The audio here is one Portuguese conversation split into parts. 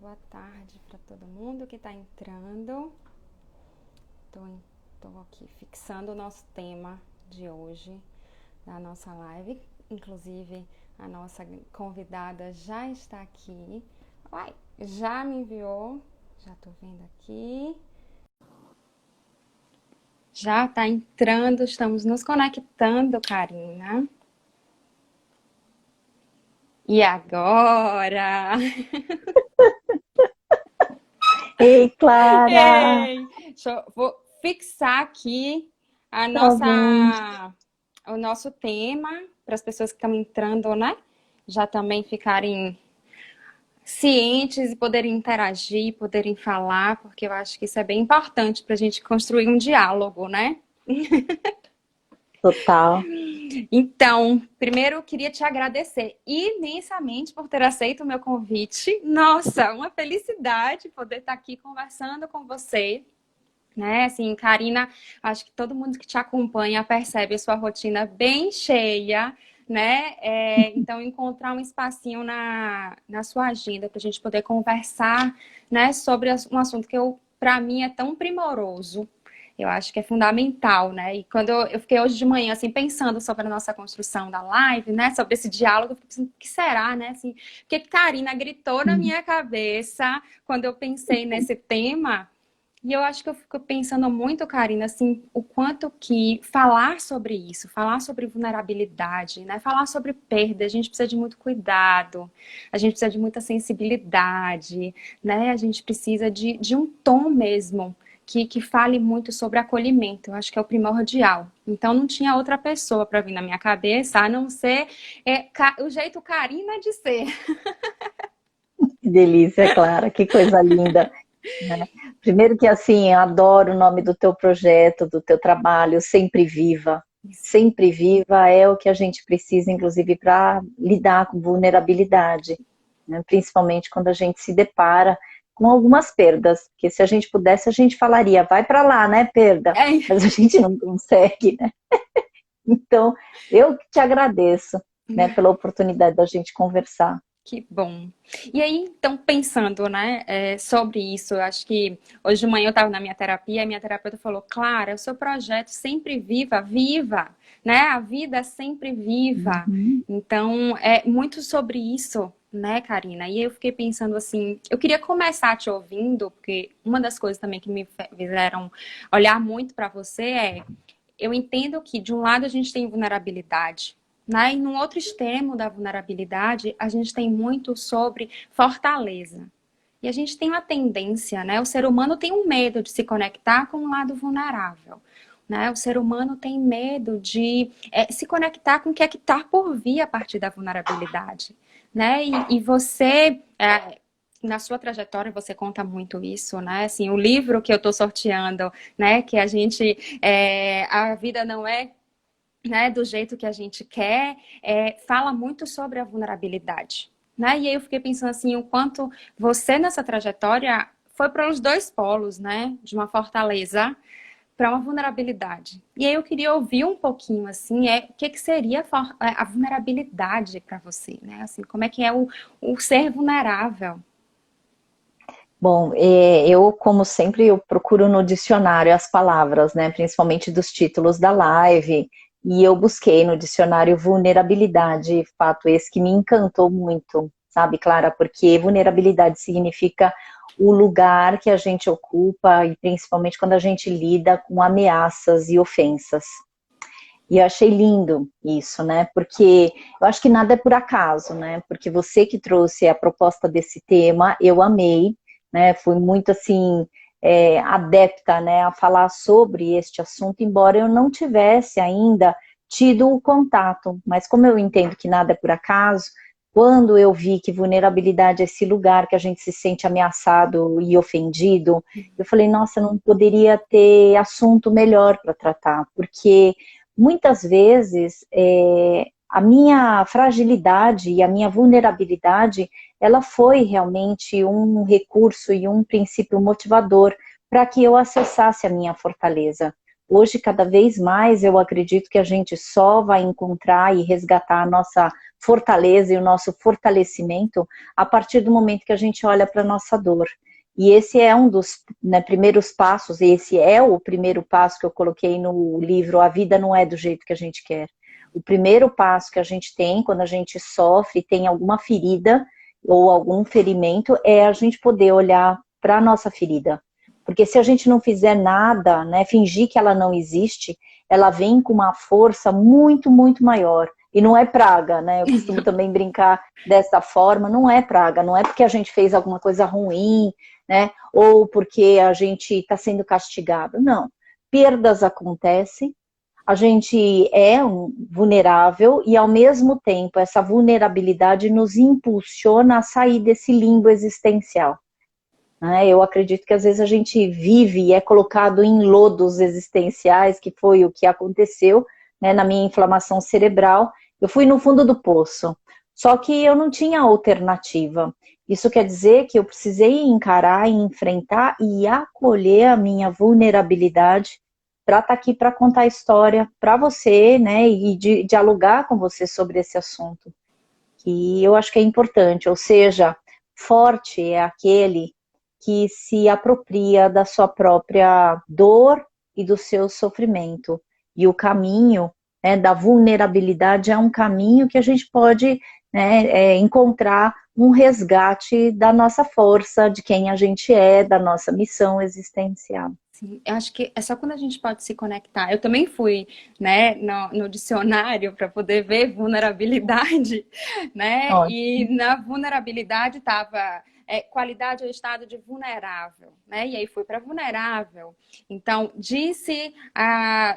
boa tarde para todo mundo que está entrando. Estou aqui fixando o nosso tema de hoje, da nossa live. Inclusive, a nossa convidada já está aqui. Uai, já me enviou, já estou vendo aqui. Já está entrando, estamos nos conectando, Karina. E agora? Ei, Clara! Ei, vou fixar aqui a Tá bom. o nosso tema para as pessoas que estão entrando, né? Já também ficarem cientes e poderem interagir, poderem falar, porque eu acho que isso é bem importante para a gente construir um diálogo, né? Total. Então, primeiro eu queria te agradecer imensamente por ter aceito o meu convite. Nossa, uma felicidade poder estar aqui conversando com você. Né, assim, Karina, acho que todo mundo que te acompanha percebe a sua rotina bem cheia, né? Então, encontrar um espacinho na sua agenda para a gente poder conversar, né, sobre um assunto que para mim é tão primoroso. Eu acho que é fundamental, né? E quando eu fiquei hoje de manhã, assim, pensando sobre a nossa construção da live, né? Sobre esse diálogo, eu fiquei pensando, o que será, né? Assim, porque Karina gritou na minha cabeça quando eu pensei nesse tema. E eu acho que eu fico pensando muito, Karina, assim, o quanto que falar sobre isso, falar sobre vulnerabilidade, né? Falar sobre perda, a gente precisa de muito cuidado, a gente precisa de muita sensibilidade, né? A gente precisa de um tom mesmo que fale muito sobre acolhimento. Eu acho que é o primordial. Então não tinha outra pessoa para vir na minha cabeça, a não ser o jeito Karina de ser. Que delícia, Clara. Que coisa linda, né? Primeiro que assim, eu adoro o nome do teu projeto, do teu trabalho, Sempre Viva. Sempre Viva é o que a gente precisa, inclusive, para lidar com vulnerabilidade, né? Principalmente quando a gente se depara com algumas perdas, porque se a gente pudesse, a gente falaria, vai para lá, né, perda? Mas a gente não consegue, né? Então, eu que te agradeço, né, pela oportunidade da gente conversar. Que bom. E aí, então, pensando, né, sobre isso, eu acho que hoje de manhã eu estava na minha terapia e minha terapeuta falou, Clara, o seu projeto sempre viva, viva, né? A vida é sempre viva. Uhum. Então, é muito sobre isso, né, Karina? E eu fiquei pensando assim, eu queria começar te ouvindo, porque uma das coisas também que me fizeram olhar muito para você eu entendo que, de um lado, a gente tem vulnerabilidade, né? E num outro extremo da vulnerabilidade, a gente tem muito sobre fortaleza. E a gente tem uma tendência, né? O ser humano tem um medo de se conectar com o lado vulnerável. Né? O ser humano tem medo de se conectar com o que é que está por vir a partir da vulnerabilidade. Né? E você, na sua trajetória, você conta muito isso, né? Assim, o livro que eu estou sorteando, né? Que a gente, a vida não é, né, do jeito que a gente quer, fala muito sobre a vulnerabilidade. Né? E aí eu fiquei pensando assim, o quanto você nessa trajetória foi para os dois polos, né? De uma fortaleza para uma vulnerabilidade. E aí eu queria ouvir um pouquinho assim, o que seria a vulnerabilidade para você, né? Assim, como é que é o ser vulnerável? Bom, eu, como sempre, eu procuro no dicionário as palavras, né, principalmente dos títulos da live, e eu busquei no dicionário vulnerabilidade, fato esse que me encantou muito, sabe, Clara, porque vulnerabilidade significa o lugar que a gente ocupa, e principalmente quando a gente lida com ameaças e ofensas. E eu achei lindo isso, né? Porque eu acho que nada é por acaso, né? Porque você que trouxe a proposta desse tema, eu amei, né? Fui muito assim adepta, né, a falar sobre este assunto, embora eu não tivesse ainda tido o contato. Mas como eu entendo que nada é por acaso, quando eu vi que vulnerabilidade é esse lugar que a gente se sente ameaçado e ofendido, eu falei, nossa, não poderia ter assunto melhor para tratar, porque muitas vezes a minha fragilidade e a minha vulnerabilidade, ela foi realmente um recurso e um princípio motivador para que eu acessasse a minha fortaleza. Hoje, cada vez mais, eu acredito que a gente só vai encontrar e resgatar a nossa fortaleza e o nosso fortalecimento a partir do momento que a gente olha para a nossa dor. E esse é um dos, né, primeiros passos, esse é o primeiro passo que eu coloquei no livro A Vida Não É do Jeito que a Gente Quer. O primeiro passo que a gente tem quando a gente sofre, tem alguma ferida ou algum ferimento, é a gente poder olhar para a nossa ferida. Porque se a gente não fizer nada, né, fingir que ela não existe, ela vem com uma força muito, muito maior. E não é praga, né? Eu costumo também brincar dessa forma, não é praga, não é porque a gente fez alguma coisa ruim, né? Ou porque a gente está sendo castigado. Não. Perdas acontecem, a gente é vulnerável e, ao mesmo tempo, essa vulnerabilidade nos impulsiona a sair desse limbo existencial. Eu acredito que às vezes a gente vive e é colocado em lodos existenciais, que foi o que aconteceu, né, na minha inflamação cerebral. Eu fui no fundo do poço, só que eu não tinha alternativa. Isso quer dizer que eu precisei encarar e enfrentar e acolher a minha vulnerabilidade para estar aqui para contar a história para você, né, e dialogar com você sobre esse assunto. Que eu acho que é importante, ou seja, forte é aquele que se apropria da sua própria dor e do seu sofrimento. E o caminho, né, da vulnerabilidade é um caminho que a gente pode, né, encontrar um resgate da nossa força, de quem a gente é, da nossa missão existencial. Sim, eu acho que é só quando a gente pode se conectar. Eu também fui, né, no dicionário para poder ver vulnerabilidade, né? Ótimo. E na vulnerabilidade estava qualidade ou estado de vulnerável, né? E aí fui para vulnerável. Então, disse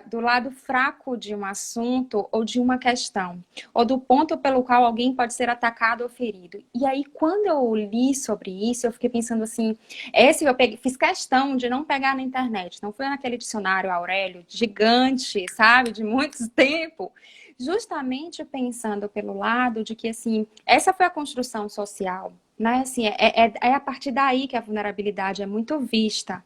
do lado fraco de um assunto ou de uma questão, ou do ponto pelo qual alguém pode ser atacado ou ferido. E aí, quando eu li sobre isso, eu fiquei pensando assim, esse eu fiz questão de não pegar na internet, não foi naquele dicionário Aurélio gigante, sabe, de muito tempo, justamente pensando pelo lado de que, assim, essa foi a construção social, né, assim, é a partir daí que a vulnerabilidade é muito vista,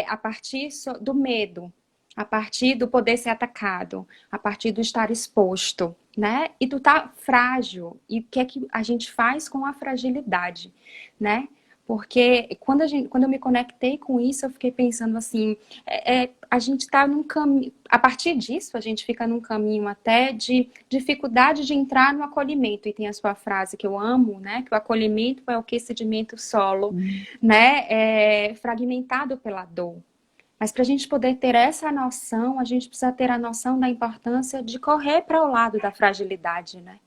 a partir do medo, a partir do poder ser atacado, a partir do estar exposto, né, e do estar frágil, e o que é que a gente faz com a fragilidade, né? Porque quando eu me conectei com isso, eu fiquei pensando assim, a gente está num caminho, a partir disso a gente fica num caminho até de dificuldade de entrar no acolhimento, e tem a sua frase que eu amo, né, que o acolhimento é o que sedimento solo, né, fragmentado pela dor. Mas para a gente poder ter essa noção, a gente precisa ter a noção da importância de correr para o lado da fragilidade, né?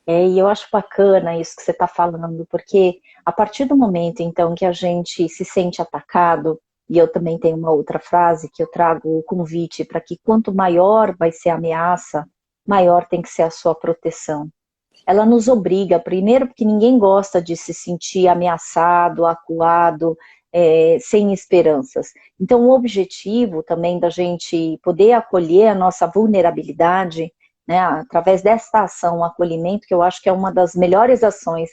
E eu acho bacana isso que você está falando, porque a partir do momento, então, que a gente se sente atacado, e eu também tenho uma outra frase que eu trago o convite para que quanto maior vai ser a ameaça, maior tem que ser a sua proteção. Ela nos obriga, primeiro, porque ninguém gosta de se sentir ameaçado, acuado, sem esperanças. Então, o objetivo também da gente poder acolher a nossa vulnerabilidade, né, através dessa ação, o acolhimento, que eu acho que é uma das melhores ações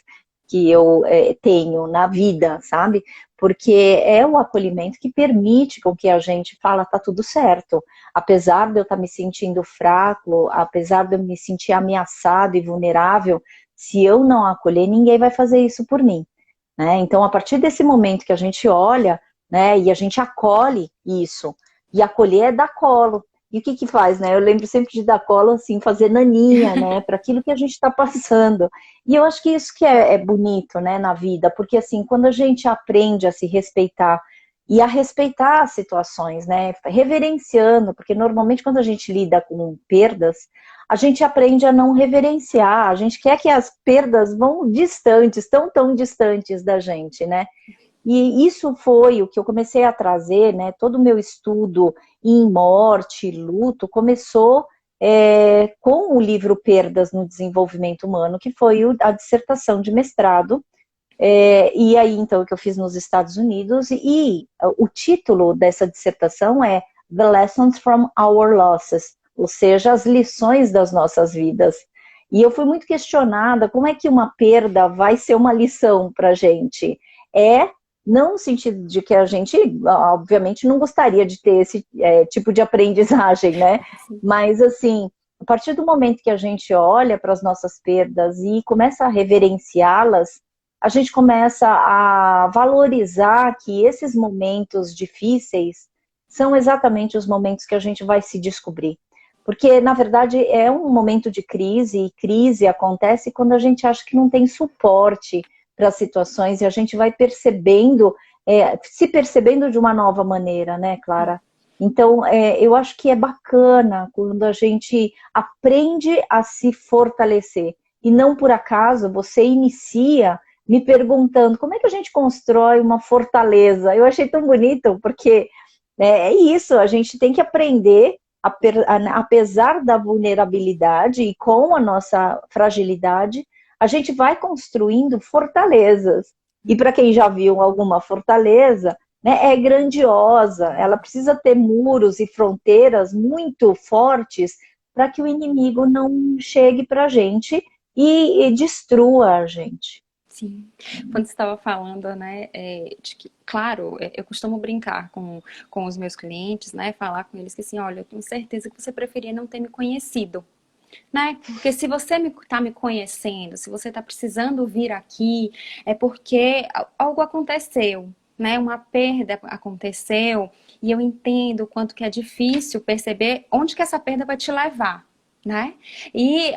que eu tenho na vida, sabe? Porque é o acolhimento que permite com que a gente fala, tá tudo certo. Apesar de eu estar me sentindo fraco, apesar de eu me sentir ameaçado e vulnerável, se eu não acolher, ninguém vai fazer isso por mim, né? Então, a partir desse momento que a gente olha, né, e a gente acolhe isso, e acolher é dar colo. E o que que faz, né? Eu lembro sempre de dar colo, assim, fazer naninha, né? Para aquilo que a gente está passando. E eu acho que isso que é bonito, né, na vida, porque assim, quando a gente aprende a se respeitar e a respeitar as situações, né, reverenciando, porque normalmente quando a gente lida com perdas, a gente aprende a não reverenciar, a gente quer que as perdas vão distantes, tão distantes da gente, né? E isso foi o que eu comecei a trazer, né? Todo o meu estudo em morte, luto, começou com o livro Perdas no Desenvolvimento Humano, que foi a dissertação de mestrado, e aí então que eu fiz nos Estados Unidos, e o título dessa dissertação é The Lessons from Our Losses, ou seja, as lições das nossas vidas. E eu fui muito questionada, como é que uma perda vai ser uma lição para a gente? não no sentido de que a gente, obviamente, não gostaria de ter esse tipo de aprendizagem, né? Sim. Mas, assim, a partir do momento que a gente olha para as nossas perdas e começa a reverenciá-las, a gente começa a valorizar que esses momentos difíceis são exatamente os momentos que a gente vai se descobrir. Porque, na verdade, é um momento de crise, e crise acontece quando a gente acha que não tem suporte para as situações, e a gente vai percebendo, se percebendo de uma nova maneira, né, Clara? Então, eu acho que é bacana quando a gente aprende a se fortalecer. E não por acaso você inicia me perguntando como é que a gente constrói uma fortaleza. Eu achei tão bonito, porque é isso, a gente tem que aprender, apesar da vulnerabilidade e com a nossa fragilidade, a gente vai construindo fortalezas. E para quem já viu alguma fortaleza, né, é grandiosa, ela precisa ter muros e fronteiras muito fortes para que o inimigo não chegue para a gente e destrua a gente. Sim. Quando você estava falando, né, de que, claro, eu costumo brincar com os meus clientes, né, falar com eles que assim, olha, eu tenho certeza que você preferia não ter me conhecido, né? Porque se você está me conhecendo, se você está precisando vir aqui, é porque algo aconteceu, né? Uma perda aconteceu e eu entendo o quanto que é difícil perceber onde que essa perda vai te levar. Né? E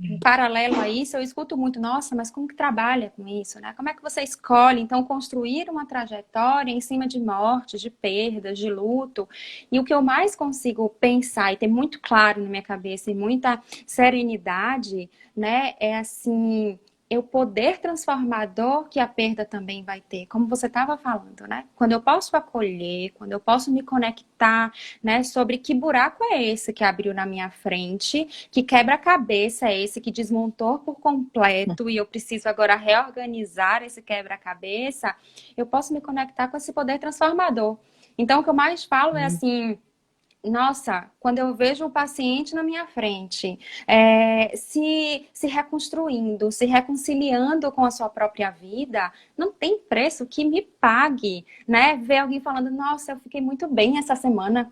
em paralelo a isso, eu escuto muito, nossa, mas como que trabalha com isso, né? Como é que você escolhe, então, construir uma trajetória em cima de mortes, de perdas, de luto? E o que eu mais consigo pensar e ter muito claro na minha cabeça e muita serenidade, né, é assim, eu poder transformar a dor que a perda também vai ter, como você estava falando, né? Quando eu posso acolher, quando eu posso me conectar, né, sobre que buraco é esse que abriu na minha frente, que quebra-cabeça é esse que desmontou por completo e eu preciso agora reorganizar esse quebra-cabeça, eu posso me conectar com esse poder transformador. Então, o que eu mais falo é assim, nossa, quando eu vejo o paciente na minha frente, se reconstruindo, se reconciliando com a sua própria vida, não tem preço que me pague, né? Ver alguém falando, nossa, eu fiquei muito bem essa semana,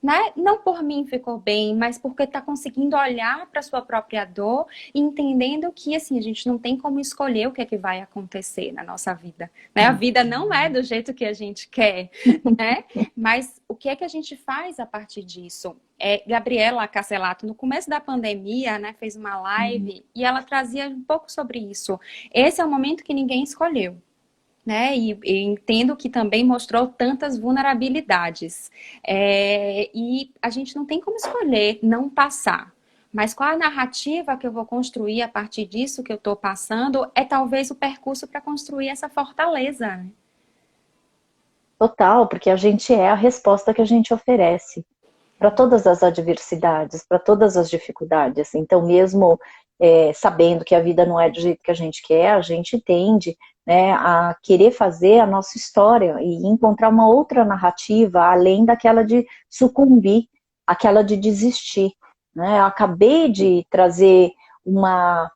né? Não por mim ficou bem, mas porque está conseguindo olhar para a sua própria dor e entendendo que, assim, a gente não tem como escolher o que é que vai acontecer na nossa vida, né? A vida não é do jeito que a gente quer, né? Mas o que é que a gente faz a partir disso? Gabriela Castellato, no começo da pandemia, né, fez uma live e ela trazia um pouco sobre isso. Esse é o momento que ninguém escolheu. Né? E entendo que também mostrou tantas vulnerabilidades. E a gente não tem como escolher não passar. Mas qual a narrativa que eu vou construir a partir disso que eu estou passando é talvez o percurso para construir essa fortaleza. Né? Total, porque a gente é a resposta que a gente oferece para todas as adversidades, para todas as dificuldades. Então, mesmo sabendo que a vida não é do jeito que a gente quer, a gente tende, né, a querer fazer a nossa história e encontrar uma outra narrativa, além daquela de sucumbir, aquela de desistir. Né? Eu acabei de trazer uma...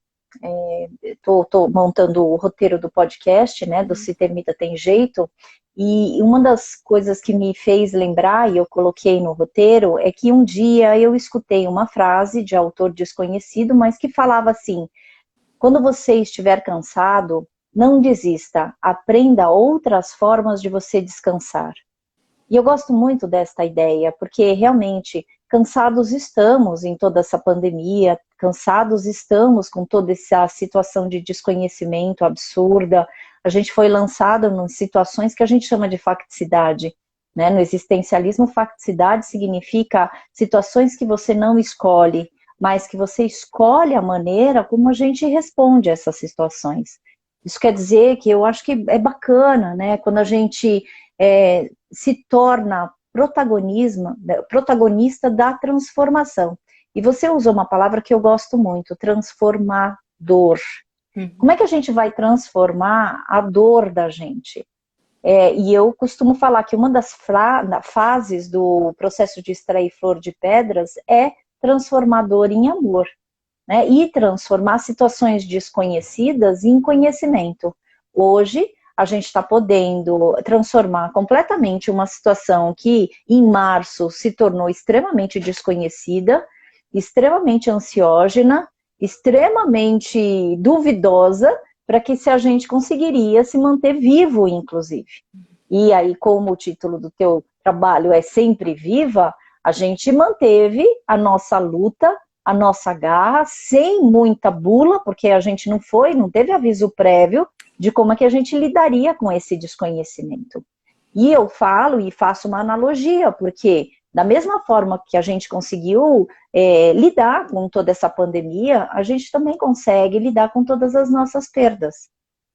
Estou montando o roteiro do podcast, né, do Se Termita Tem Jeito, e uma das coisas que me fez lembrar, e eu coloquei no roteiro, é que um dia eu escutei uma frase de autor desconhecido, mas que falava assim, quando você estiver cansado, não desista, aprenda outras formas de você descansar. E eu gosto muito desta ideia, porque realmente cansados estamos em toda essa pandemia, cansados estamos com toda essa situação de desconhecimento absurda. A gente foi lançado em situações que a gente chama de facticidade. Né? No existencialismo, facticidade significa situações que você não escolhe, mas que você escolhe a maneira como a gente responde a essas situações. Isso quer dizer que eu acho que é bacana, né? Quando a gente se torna protagonista da transformação. E você usou uma palavra que eu gosto muito, transformador. Como é que a gente vai transformar a dor da gente? E eu costumo falar que uma das fases do processo de extrair flor de pedras é transformar dor em amor, né? E transformar situações desconhecidas em conhecimento. Hoje, a gente está podendo transformar completamente uma situação que em março se tornou extremamente desconhecida, extremamente ansiógena, extremamente duvidosa, para que se a gente conseguiria se manter vivo, inclusive. E aí, como o título do teu trabalho é Sempre Viva, a gente manteve a nossa luta, a nossa garra, sem muita bula, porque a gente não teve aviso prévio de como é que a gente lidaria com esse desconhecimento. E eu falo e faço uma analogia, porque da mesma forma que a gente conseguiu lidar com toda essa pandemia, a gente também consegue lidar com todas as nossas perdas.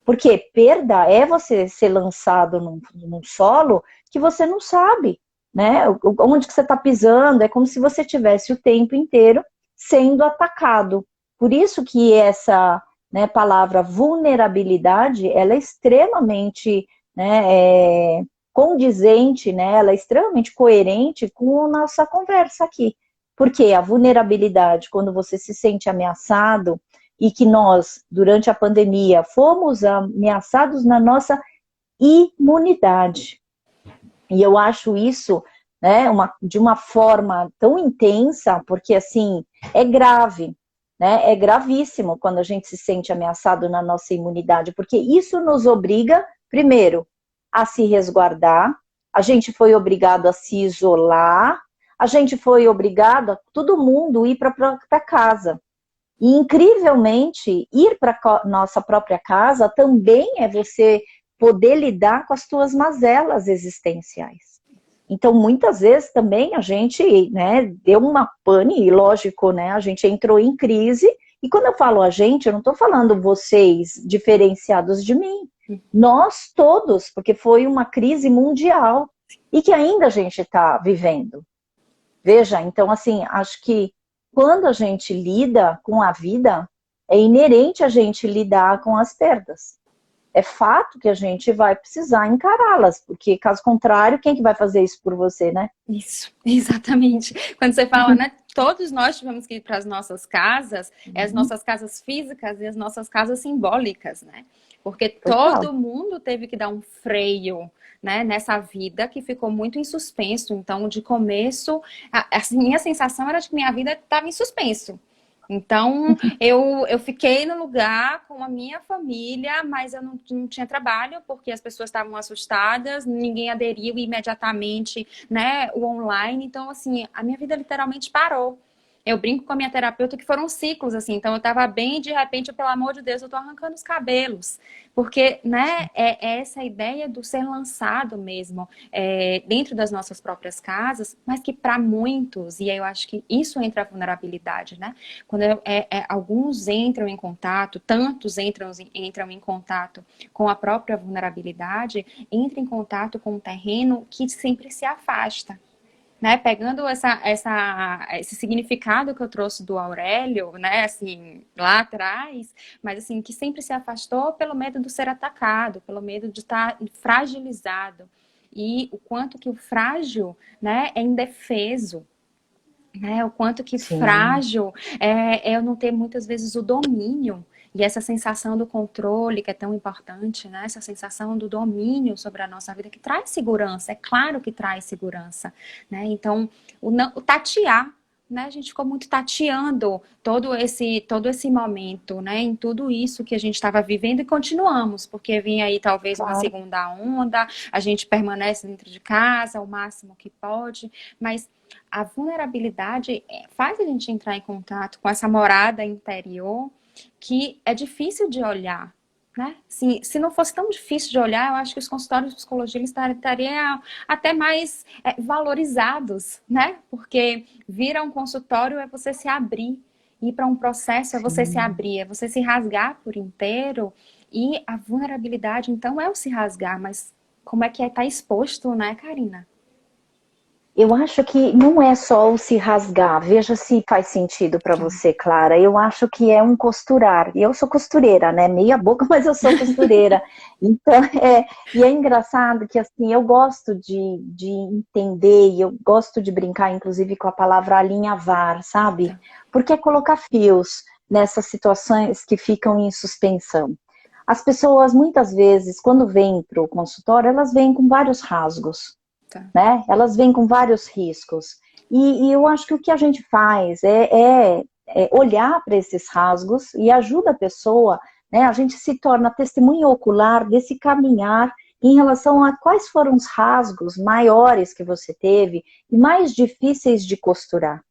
Porque perda é você ser lançado num solo que você não sabe, né? Onde que você está pisando, é como se você tivesse o tempo inteiro sendo atacado. Por isso que essa, né, palavra vulnerabilidade, ela é extremamente, né, condizente, né, ela é extremamente coerente com a nossa conversa aqui. Porque a vulnerabilidade, quando você se sente ameaçado, e que nós, durante a pandemia, fomos ameaçados na nossa imunidade. E eu acho isso, né, de uma forma tão intensa, porque, assim, é grave, né, é gravíssimo quando a gente se sente ameaçado na nossa imunidade, porque isso nos obriga, primeiro, a se resguardar, a gente foi obrigado a se isolar, a gente foi obrigado a todo mundo ir para casa. E, incrivelmente, ir para nossa própria casa também é você poder lidar com as suas mazelas existenciais. Então, muitas vezes também a gente, né, deu uma pane, e lógico, né, a gente entrou em crise, e quando eu falo a gente, eu não estou falando vocês diferenciados de mim, nós todos, porque foi uma crise mundial, e que ainda a gente está vivendo. Veja, então, assim, acho que quando a gente lida com a vida, é inerente a gente lidar com as perdas. É fato que a gente vai precisar encará-las, porque caso contrário, quem que vai fazer isso por você, né? Isso, exatamente. Quando você fala, né, todos nós tivemos que ir para as nossas casas, as nossas casas físicas e as nossas casas simbólicas, né? Porque Total. todo mundo teve que dar um freio, né, nessa vida que ficou muito em suspenso. Então, de começo, a minha sensação era de que minha vida estava em suspenso. Então, eu fiquei no lugar com a minha família, mas eu não tinha trabalho, porque as pessoas estavam assustadas, ninguém aderiu imediatamente, né, o online. Então, assim, a minha vida literalmente parou. Eu brinco com a minha terapeuta que foram ciclos, assim. Então, eu tava bem, de repente, pelo amor de Deus, eu tô arrancando os cabelos. Porque, né, é essa ideia do ser lançado mesmo dentro das nossas próprias casas, mas que para muitos, e aí eu acho que isso entra a vulnerabilidade, né? Quando alguns entram em contato, tantos entram em contato com a própria vulnerabilidade, entra em contato com um terreno que sempre se afasta. Né, pegando esse significado que eu trouxe do Aurélio, né, assim, lá atrás, mas assim, que sempre se afastou pelo medo de ser atacado, pelo medo de estar fragilizado. E o quanto que o frágil, né, é indefeso, né, o quanto que Sim. frágil é eu não ter muitas vezes o domínio. E essa sensação do controle, que é tão importante, né? Essa sensação do domínio sobre a nossa vida, que traz segurança, é claro que traz segurança, né? Então, o tatear, né? A gente ficou muito tateando todo esse momento, né? Em tudo isso que a gente estava vivendo e continuamos, porque vinha aí talvez uma segunda onda, a gente permanece dentro de casa o máximo que pode, mas a vulnerabilidade faz a gente entrar em contato com essa morada interior que é difícil de olhar, né? Se não fosse tão difícil de olhar, eu acho que os consultórios de psicologia estariam até mais valorizados, né? Porque vir a um consultório é você se abrir, ir para um processo é você se abrir, é você se rasgar por inteiro, e a vulnerabilidade, então, é o se rasgar, mas como é que tá exposto, né, Karina? Eu acho que não é só o se rasgar, veja se faz sentido para você, Clara. Eu acho que é um costurar. E eu sou costureira, né? Meia boca, mas eu sou costureira. Então, e é engraçado que, assim, eu gosto de entender, e eu gosto de brincar, inclusive, com a palavra alinhavar, sabe? Porque é colocar fios nessas situações que ficam em suspensão. As pessoas, muitas vezes, quando vêm para o consultório, elas vêm com vários rasgos, Tá. né? Elas vêm com vários riscos. E eu acho que o que a gente faz é olhar para esses rasgos e ajuda a pessoa, né? A gente se torna testemunha ocular desse caminhar em relação a quais foram os rasgos maiores que você teve e mais difíceis de costurar.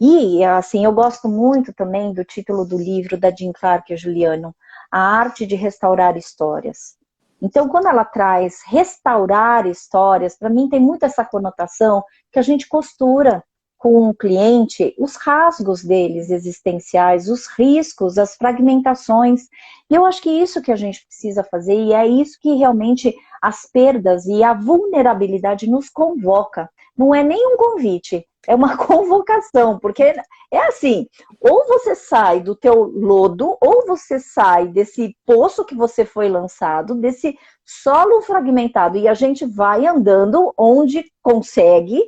E, assim, eu gosto muito também do título do livro da Jean Clark e Juliano, A Arte de Restaurar Histórias. Então, quando ela traz restaurar histórias, para mim tem muito essa conotação que a gente costura com o cliente os rasgos deles existenciais, os riscos, as fragmentações. E eu acho que isso que a gente precisa fazer, e é isso que realmente as perdas e a vulnerabilidade nos convoca. Não é nem um convite, é uma convocação, porque é assim, ou você sai do teu lodo, ou você sai desse poço que você foi lançado, desse solo fragmentado, e a gente vai andando onde consegue.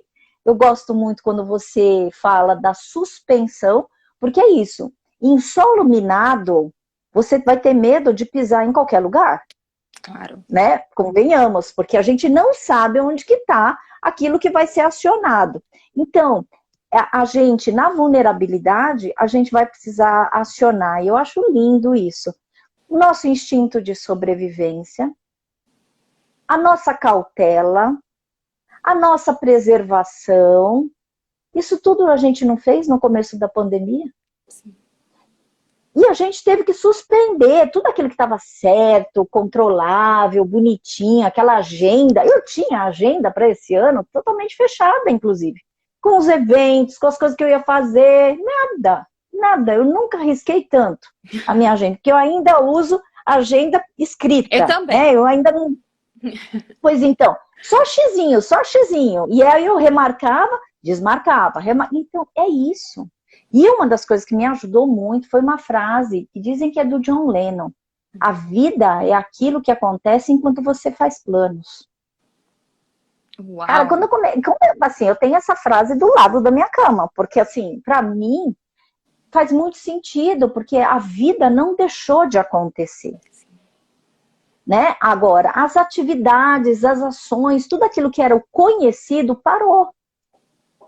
Eu gosto muito quando você fala da suspensão, porque é isso, em solo minado, você vai ter medo de pisar em qualquer lugar. Claro. Né? Convenhamos, porque a gente não sabe onde que está aquilo que vai ser acionado. Então, a gente, na vulnerabilidade, a gente vai precisar acionar, e eu acho lindo isso, o nosso instinto de sobrevivência, a nossa cautela, a nossa preservação. Isso tudo a gente não fez no começo da pandemia? Sim. E a gente teve que suspender tudo aquilo que estava certo, controlável, bonitinho, aquela agenda. Eu tinha agenda para esse ano totalmente fechada, inclusive. Com os eventos, com as coisas que eu ia fazer. Nada. Eu nunca risquei tanto a minha agenda, porque eu ainda uso agenda escrita. Eu também. Eu ainda não... Pois então, só xizinho. E aí eu remarcava, desmarcava. Então, é isso. E uma das coisas que me ajudou muito foi uma frase que dizem que é do John Lennon. A vida é aquilo que acontece enquanto você faz planos. Uau. Cara, assim, eu tenho essa frase do lado da minha cama, porque assim, para mim faz muito sentido, porque a vida não deixou de acontecer. Né? Agora, as atividades, as ações, tudo aquilo que era o conhecido parou.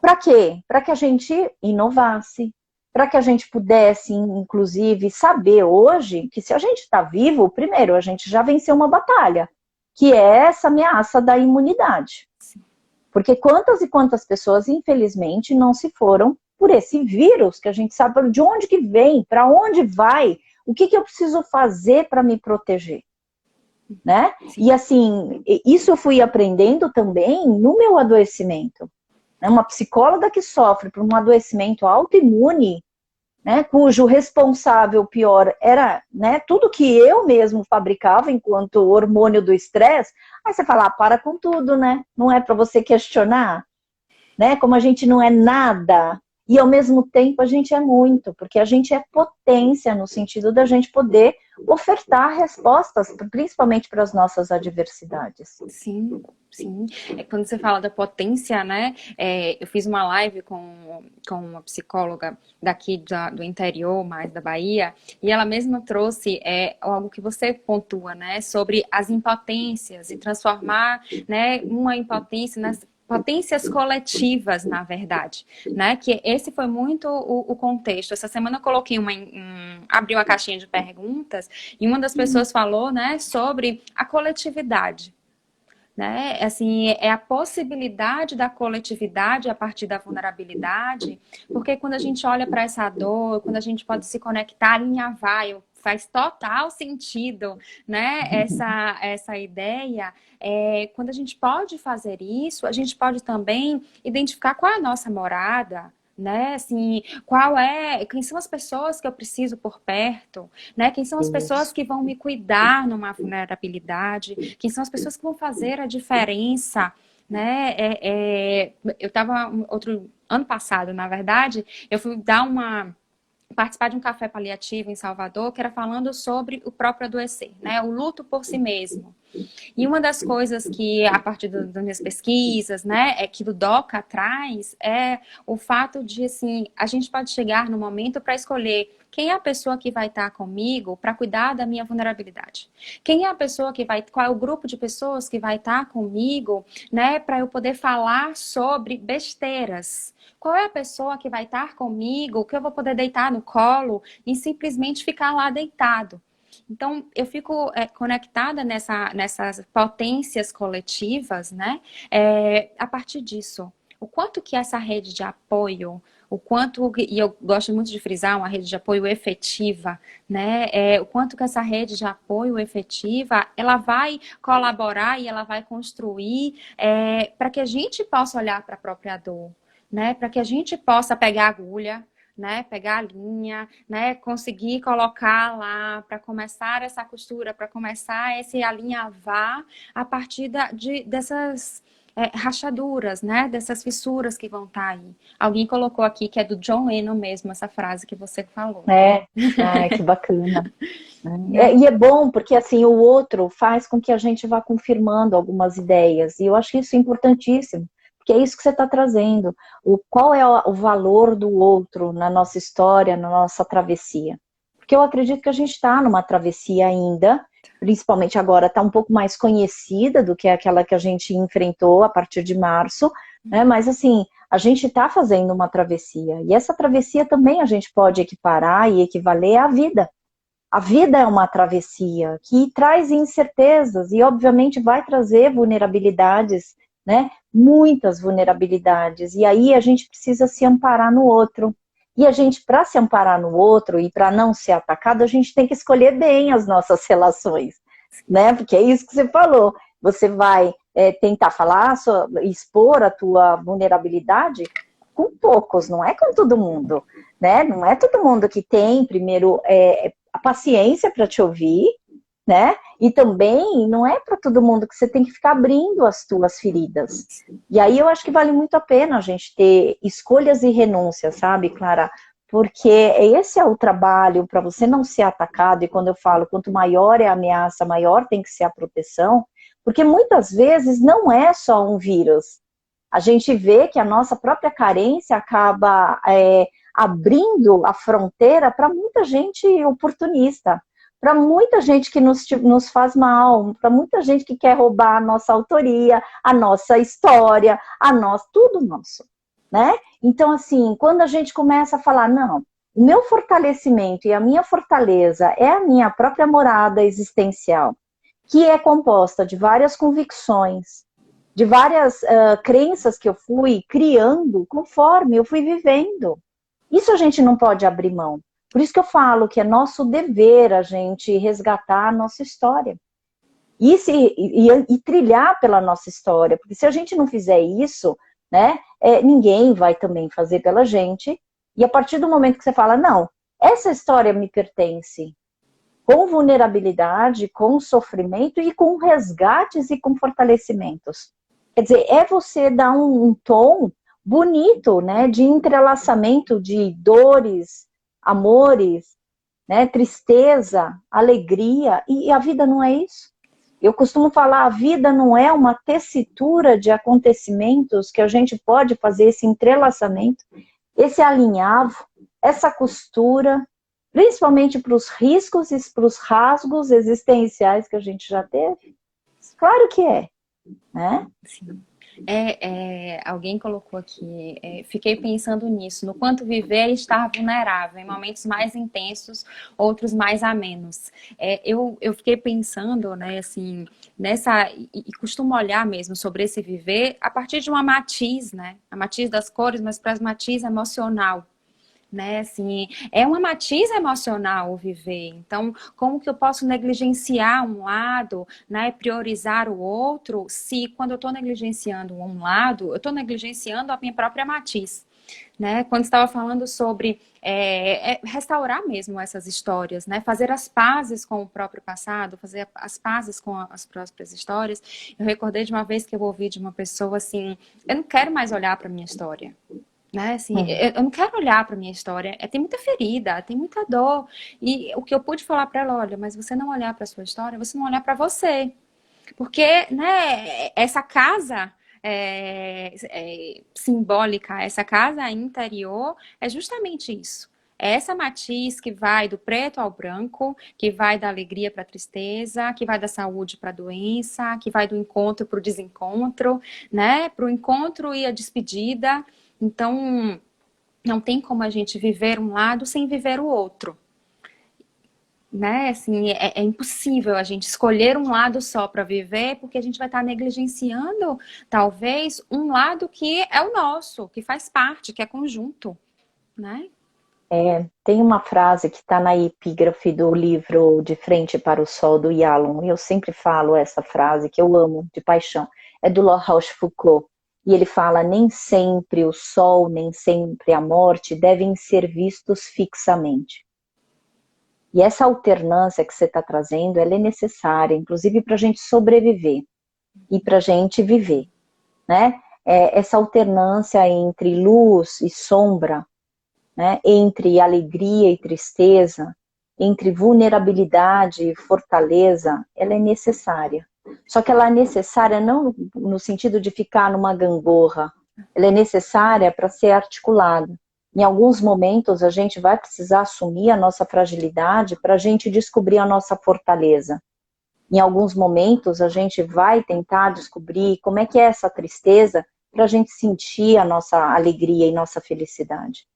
Para quê? Para que a gente inovasse, para que a gente pudesse, inclusive, saber hoje que se a gente está vivo, primeiro, a gente já venceu uma batalha, que é essa ameaça da imunidade. Porque quantas e quantas pessoas, infelizmente, não se foram por esse vírus, que a gente sabe de onde que vem, para onde vai, o que eu preciso fazer para me proteger. Né? E assim, isso eu fui aprendendo também no meu adoecimento. Uma psicóloga que sofre por um adoecimento autoimune, né, cujo responsável pior era, né, tudo que eu mesmo fabricava enquanto hormônio do estresse, aí você fala, para com tudo, né? Não é para você questionar, né? Como a gente não é nada, e ao mesmo tempo a gente é muito, porque a gente é potência no sentido da gente poder ofertar respostas, principalmente para as nossas adversidades. Sim. Quando você fala da potência, né? Eu fiz uma live com uma psicóloga daqui do interior, mais da Bahia, e ela mesma trouxe algo que você pontua, né? Sobre as impotências e transformar, né, uma impotência nas potências coletivas, na verdade, né? Que esse foi muito o contexto. Essa semana eu coloquei abri uma caixinha de perguntas e uma das pessoas falou, né, sobre a coletividade. Né? Assim, é a possibilidade da coletividade a partir da vulnerabilidade, porque quando a gente olha para essa dor, quando a gente pode se conectar, alinhavar, faz total sentido, né? Essa ideia. Quando a gente pode fazer isso, a gente pode também identificar qual é a nossa morada, né? Assim, quem são as pessoas que eu preciso por perto, né? Quem são as pessoas que vão me cuidar numa vulnerabilidade? Quem são as pessoas que vão fazer a diferença, né? Eu estava ano passado, na verdade, eu fui participar de um café paliativo em Salvador, que era falando sobre o próprio adoecer, né? O luto por si mesmo. E uma das coisas que, a partir das minhas pesquisas, né, que o DOCA traz, é o fato de, assim, a gente pode chegar no momento para escolher quem é a pessoa que vai estar comigo para cuidar da minha vulnerabilidade. Quem é a pessoa que vai, qual é o grupo de pessoas que vai estar comigo, né, para eu poder falar sobre besteiras. Qual é a pessoa que vai estar comigo, que eu vou poder deitar no colo e simplesmente ficar lá deitado. Então, eu fico conectada nessas potências coletivas, né? A partir disso, o quanto que essa rede de apoio, o quanto, e eu gosto muito de frisar, uma rede de apoio efetiva, né? O quanto que essa rede de apoio efetiva, ela vai colaborar e ela vai construir para que a gente possa olhar para a própria dor, né? Para que a gente possa pegar a agulha, né, pegar a linha, né, conseguir colocar lá para começar essa costura, para começar esse alinhavar a partir dessas rachaduras, né, dessas fissuras que vão estar aí. Alguém colocou aqui que é do John Lennon mesmo, essa frase que você falou. Que bacana. Né? E é bom porque assim o outro faz com que a gente vá confirmando algumas ideias, e eu acho isso importantíssimo, porque é isso que você está trazendo. Qual é o valor do outro na nossa história, na nossa travessia? Porque eu acredito que a gente está numa travessia ainda, principalmente agora está um pouco mais conhecida do que aquela que a gente enfrentou a partir de março, né? Mas assim, a gente está fazendo uma travessia, e essa travessia também a gente pode equiparar e equivaler à vida. A vida é uma travessia que traz incertezas e, obviamente, vai trazer vulnerabilidades, né? Muitas vulnerabilidades. E aí a gente precisa se amparar no outro. E a gente, para se amparar no outro e para não ser atacado, a gente tem que escolher bem as nossas relações, né? Porque é isso que você falou. Você vai tentar falar, expor a tua vulnerabilidade com poucos, não é com todo mundo, né? Não é todo mundo que tem, primeiro, a paciência para te ouvir, né? E também não é para todo mundo que você tem que ficar abrindo as tuas feridas. E aí eu acho que vale muito a pena a gente ter escolhas e renúncias, sabe, Clara? Porque esse é o trabalho para você não ser atacado, e quando eu falo quanto maior é a ameaça, maior tem que ser a proteção, porque muitas vezes não é só um vírus. A gente vê que a nossa própria carência acaba abrindo a fronteira para muita gente oportunista, para muita gente que nos faz mal, para muita gente que quer roubar a nossa autoria, a nossa história, tudo nosso, né? Então, assim, quando a gente começa a falar, não, o meu fortalecimento e a minha fortaleza é a minha própria morada existencial, que é composta de várias convicções, de várias crenças que eu fui criando conforme eu fui vivendo. Isso a gente não pode abrir mão. Por isso que eu falo que é nosso dever a gente resgatar a nossa história. E trilhar pela nossa história. Porque se a gente não fizer isso, né, ninguém vai também fazer pela gente. E a partir do momento que você fala, não, essa história me pertence, com vulnerabilidade, com sofrimento e com resgates e com fortalecimentos. Quer dizer, é você dar um tom bonito, né, de entrelaçamento de dores, amores, né, tristeza, alegria, e a vida não é isso. Eu costumo falar, a vida não é uma tessitura de acontecimentos que a gente pode fazer esse entrelaçamento, esse alinhavo, essa costura, principalmente para os riscos e para os rasgos existenciais que a gente já teve. Claro que é, né? Sim. Alguém colocou aqui, fiquei pensando nisso, no quanto viver e estar vulnerável, em momentos mais intensos, outros mais amenos. Eu fiquei pensando, né, assim, e costumo olhar mesmo sobre esse viver a partir de uma matiz, né, a matiz das cores, mas para as matiz emocional. Né, assim, é uma matiz emocional o viver. Então, como que eu posso negligenciar um lado, né, priorizar o outro, se quando eu estou negligenciando um lado, eu estou negligenciando a minha própria matiz, né? Quando estava falando sobre restaurar mesmo essas histórias, né, fazer as pazes com o próprio passado, fazer as pazes com as próprias histórias, eu recordei de uma vez que eu ouvi de uma pessoa assim, eu não quero mais olhar para minha história. Né, assim, eu não quero olhar para minha história, tem muita ferida, tem muita dor, e o que eu pude falar para ela, olha, mas você não olhar para sua história, você não olhar para você, Porque, né, essa casa simbólica, essa casa interior, é justamente isso. É essa matiz que vai do preto ao branco, que vai da alegria para a tristeza, que vai da saúde para a doença, que vai do encontro para o desencontro, né? Para o encontro e a despedida. Então, não tem como a gente viver um lado sem viver o outro, né? Assim, é impossível a gente escolher um lado só para viver, porque a gente vai estar negligenciando, talvez, um lado que é o nosso, que faz parte, que é conjunto, né? Tem uma frase que está na epígrafe do livro De Frente para o Sol, do Yalom, e eu sempre falo essa frase, que eu amo de paixão, é do La Rochefoucauld, e ele fala: nem sempre o sol, nem sempre a morte devem ser vistos fixamente. E essa alternância que você está trazendo, ela é necessária, inclusive para a gente sobreviver e para a gente viver, né? Essa alternância entre luz e sombra, né? Entre alegria e tristeza, entre vulnerabilidade e fortaleza, ela é necessária. Só que ela é necessária não no sentido de ficar numa gangorra, ela é necessária para ser articulada. Em alguns momentos a gente vai precisar assumir a nossa fragilidade para a gente descobrir a nossa fortaleza. Em alguns momentos a gente vai tentar descobrir como é que é essa tristeza para a gente sentir a nossa alegria e nossa felicidade.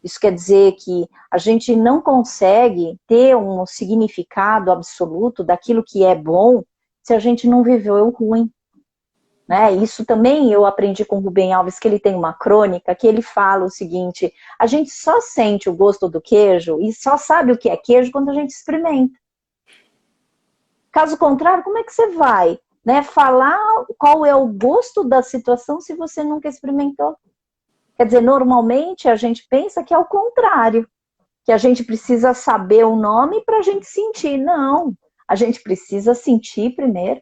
Isso quer dizer que a gente não consegue ter um significado absoluto daquilo que é bom se a gente não viveu o ruim. Né? Isso também eu aprendi com o Rubem Alves, que ele tem uma crônica, que ele fala o seguinte: a gente só sente o gosto do queijo e só sabe o que é queijo quando a gente experimenta. Caso contrário, como é que você vai, né, falar qual é o gosto da situação se você nunca experimentou? Quer dizer, normalmente a gente pensa que é o contrário, que a gente precisa saber o nome para a gente sentir. Não, a gente precisa sentir primeiro,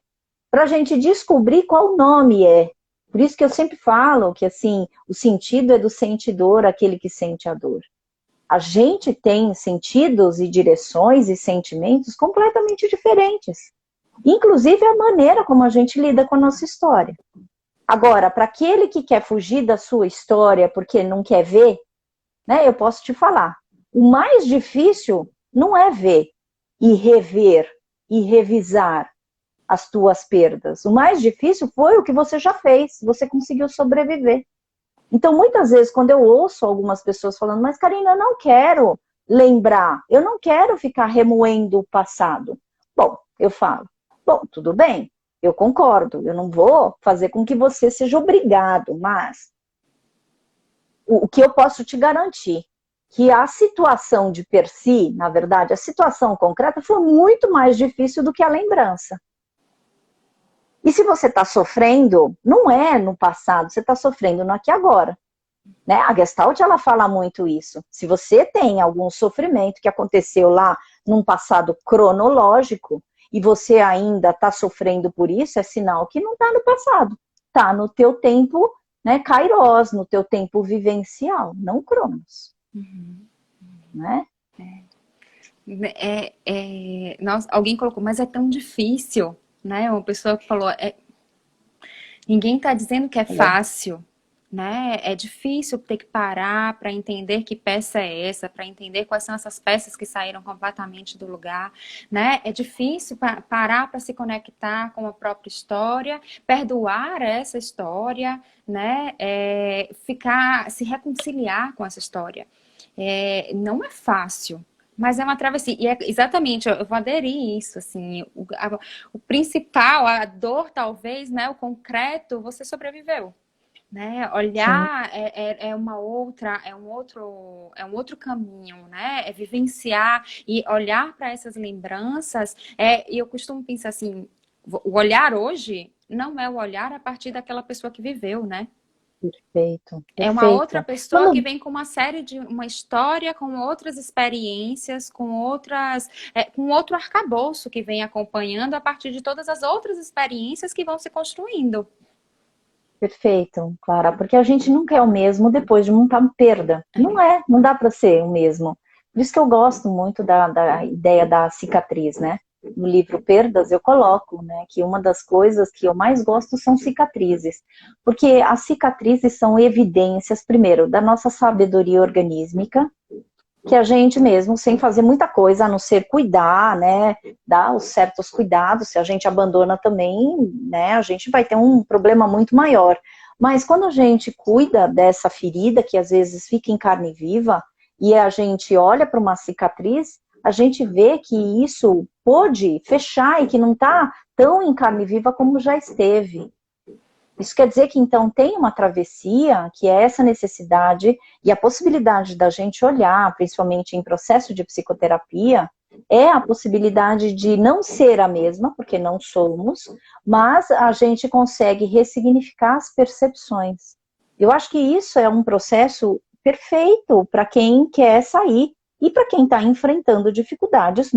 para a gente descobrir qual o nome é. Por isso que eu sempre falo que, assim, o sentido é do sentidor, aquele que sente a dor. A gente tem sentidos e direções e sentimentos completamente diferentes. Inclusive a maneira como a gente lida com a nossa história. Agora, para aquele que quer fugir da sua história porque não quer ver, né, eu posso te falar, o mais difícil não é ver e rever e revisar as tuas perdas. O mais difícil foi o que você já fez, você conseguiu sobreviver. Então, muitas vezes, quando eu ouço algumas pessoas falando: mas Karina, eu não quero lembrar, eu não quero ficar remoendo o passado. Bom, eu falo: bom, tudo bem, eu concordo, eu não vou fazer com que você seja obrigado, mas o que eu posso te garantir, que a situação de per si, na verdade, a situação concreta foi muito mais difícil do que a lembrança. E se você está sofrendo, não é no passado, você está sofrendo no aqui e agora. Né? A Gestalt, ela fala muito isso. Se você tem algum sofrimento que aconteceu lá num passado cronológico e você ainda está sofrendo por isso, é sinal que não está no passado. Está no teu tempo, né, Kairos, no teu tempo vivencial, não Cronos. Né? Nossa, alguém colocou, mas é tão difícil, né? Uma pessoa que falou, ninguém está dizendo que é fácil, né? É difícil ter que parar para entender que peça é essa, para entender quais são essas peças que saíram completamente do lugar, né? É difícil parar para se conectar com a própria história, perdoar essa história, né? Se reconciliar com essa história. Não é fácil. Mas é uma travessia. E exatamente, eu vou aderir isso, assim, o principal, a dor talvez, né, o concreto, você sobreviveu. Né? Olhar é um outro caminho, né? É vivenciar e olhar para essas lembranças. E eu costumo pensar assim, o olhar hoje não é o olhar a partir daquela pessoa que viveu, né? Perfeito. É uma outra pessoa que vem com uma história, com outras experiências, com outro arcabouço que vem acompanhando a partir de todas as outras experiências que vão se construindo. Perfeito, Clara, porque a gente nunca é o mesmo depois de montar uma perda. Não dá para ser o mesmo. Por isso que eu gosto muito da ideia da cicatriz, né? no livro Perdas, eu coloco, né, que uma das coisas que eu mais gosto são cicatrizes, porque as cicatrizes são evidências, primeiro, da nossa sabedoria organísmica, que a gente mesmo, sem fazer muita coisa, a não ser cuidar, né, dar os certos cuidados, se a gente abandona também, né, a gente vai ter um problema muito maior. Mas quando a gente cuida dessa ferida, que às vezes fica em carne viva, e a gente olha para uma cicatriz, a gente vê que isso pôde fechar e que não está tão em carne viva como já esteve. Isso quer dizer que, então, tem uma travessia, que é essa necessidade e a possibilidade da gente olhar, principalmente em processo de psicoterapia, é a possibilidade de não ser a mesma, porque não somos, mas a gente consegue ressignificar as percepções. Eu acho que isso é um processo perfeito para quem quer sair e para quem está enfrentando dificuldades,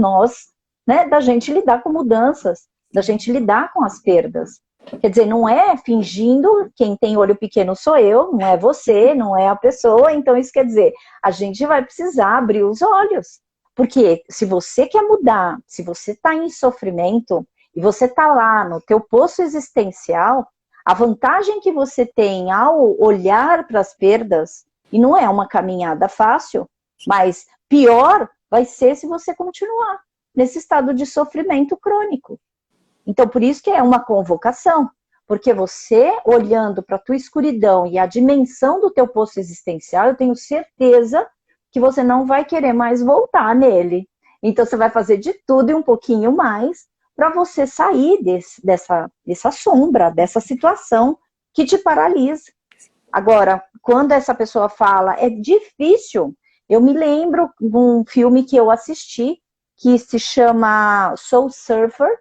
né, da gente lidar com mudanças, da gente lidar com as perdas. Quer dizer, não é fingindo, quem tem olho pequeno sou eu, não é você, não é a pessoa, então isso quer dizer, a gente vai precisar abrir os olhos, porque se você quer mudar, se você está em sofrimento, e você está lá no teu poço existencial, a vantagem que você tem ao olhar para as perdas, e não é uma caminhada fácil, mas pior vai ser se você continuar nesse estado de sofrimento crônico. Então, por isso que é uma convocação, porque você, olhando para a tua escuridão e a dimensão do teu poço existencial, eu tenho certeza que você não vai querer mais voltar nele. Então, você vai fazer de tudo e um pouquinho mais para você sair dessa sombra, dessa situação que te paralisa. Agora, quando essa pessoa fala, é difícil, eu me lembro de um filme que eu assisti, que se chama Soul Surfer,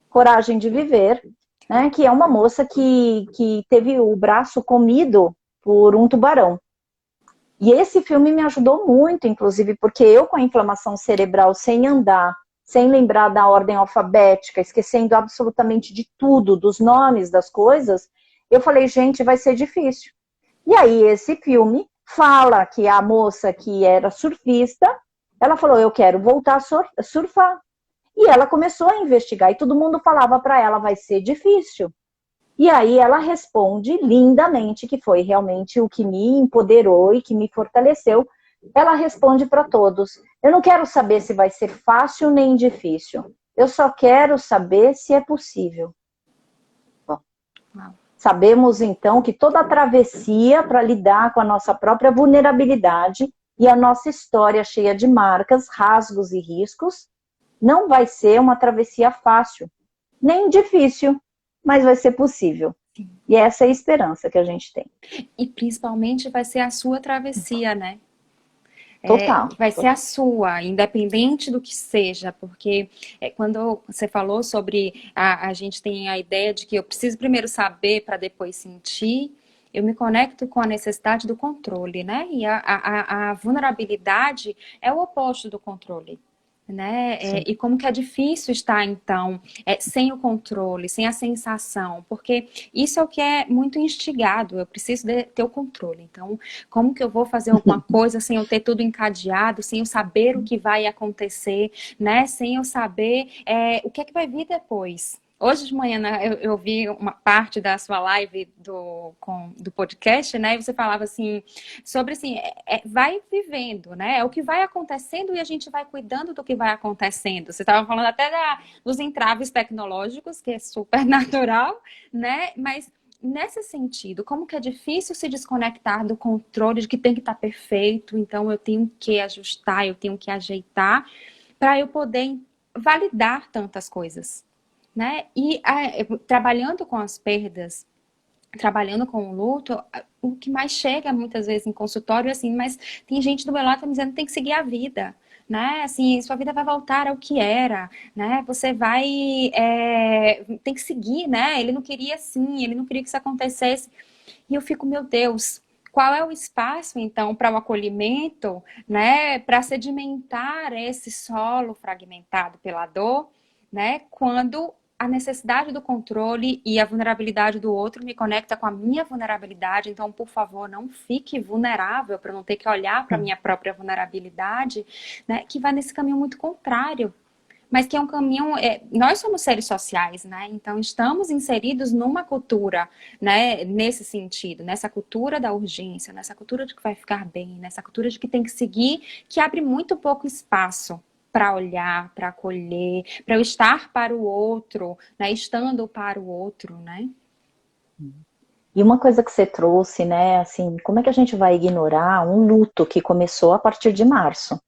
Coragem de Viver, né, que é uma moça que teve o braço comido por um tubarão. E esse filme me ajudou muito, inclusive, porque eu com a inflamação cerebral, sem andar, sem lembrar da ordem alfabética, esquecendo absolutamente de tudo, dos nomes das coisas, eu falei, gente, vai ser difícil. E aí esse filme fala que a moça que era surfista, ela falou, eu quero voltar a surfar. E ela começou a investigar e todo mundo falava para ela, vai ser difícil. E aí ela responde lindamente, que foi realmente o que me empoderou e que me fortaleceu. Ela responde para todos, eu não quero saber se vai ser fácil nem difícil. Eu só quero saber se é possível. Bom, sabemos então que toda a travessia para lidar com a nossa própria vulnerabilidade e a nossa história cheia de marcas, rasgos e riscos, não vai ser uma travessia fácil, nem difícil, mas vai ser possível. E essa é a esperança que a gente tem. E principalmente vai ser a sua travessia, né? Total. Vai ser a sua, independente do que seja, porque quando você falou sobre a gente tem a ideia de que eu preciso primeiro saber para depois sentir, eu me conecto com a necessidade do controle, né? E a vulnerabilidade é o oposto do controle. Né? E como que é difícil estar, então, sem o controle, sem a sensação, porque isso é o que é muito instigado, eu preciso ter o controle. Então, como que eu vou fazer alguma coisa sem eu ter tudo encadeado, sem eu saber o que vai acontecer, né? Sem eu saber o que é que vai vir depois. Hoje de manhã, né, eu vi uma parte da sua live do podcast, né? E você falava assim, sobre assim, vai vivendo, né? É o que vai acontecendo e a gente vai cuidando do que vai acontecendo. Você estava falando até dos entraves tecnológicos, que é super natural, né? Mas nesse sentido, como que é difícil se desconectar do controle de que tem que estar perfeito, então eu tenho que ajustar, eu tenho que ajeitar, para eu poder validar tantas coisas. Né? E trabalhando com as perdas, trabalhando com o luto, o que mais chega muitas vezes em consultório é assim, mas tem gente do meu lado que tá me dizendo que tem que seguir a vida, né? Assim, sua vida vai voltar ao que era, né? Você vai, tem que seguir, né? Ele não queria assim, ele não queria que isso acontecesse. E eu fico, meu Deus, qual é o espaço, então, para o acolhimento, né? Para sedimentar esse solo fragmentado pela dor, né? Quando a necessidade do controle e a vulnerabilidade do outro me conecta com a minha vulnerabilidade. Então, por favor, não fique vulnerável para não ter que olhar para a minha própria vulnerabilidade, né? Que vai nesse caminho muito contrário. Mas que é um caminho, nós somos seres sociais, né? Então estamos inseridos numa cultura, né? Nesse sentido, nessa cultura da urgência, nessa cultura de que vai ficar bem, nessa cultura de que tem que seguir, que abre muito pouco espaço para olhar, para acolher, para eu estar para o outro, né? Estando para o outro, né? E uma coisa que você trouxe, né, assim, como é que a gente vai ignorar um luto que começou a partir de março?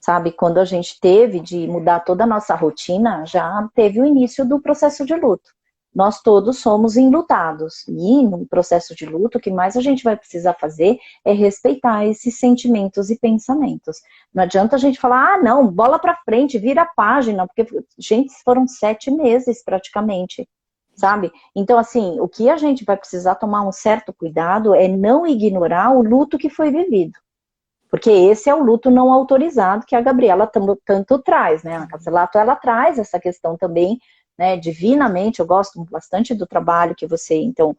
Sabe, quando a gente teve de mudar toda a nossa rotina, já teve o início do processo de luto. Nós todos somos enlutados. E no processo de luto, o que mais a gente vai precisar fazer é respeitar esses sentimentos e pensamentos. Não adianta a gente falar, ah, não, bola pra frente, vira a página, porque, gente, foram 7 meses praticamente, sabe? Então, assim, o que a gente vai precisar tomar um certo cuidado é não ignorar o luto que foi vivido. Porque esse é o luto não autorizado que a Gabriela tanto traz, né? A Cancelato, ela traz essa questão também, né? Divinamente, eu gosto bastante do trabalho que você, então,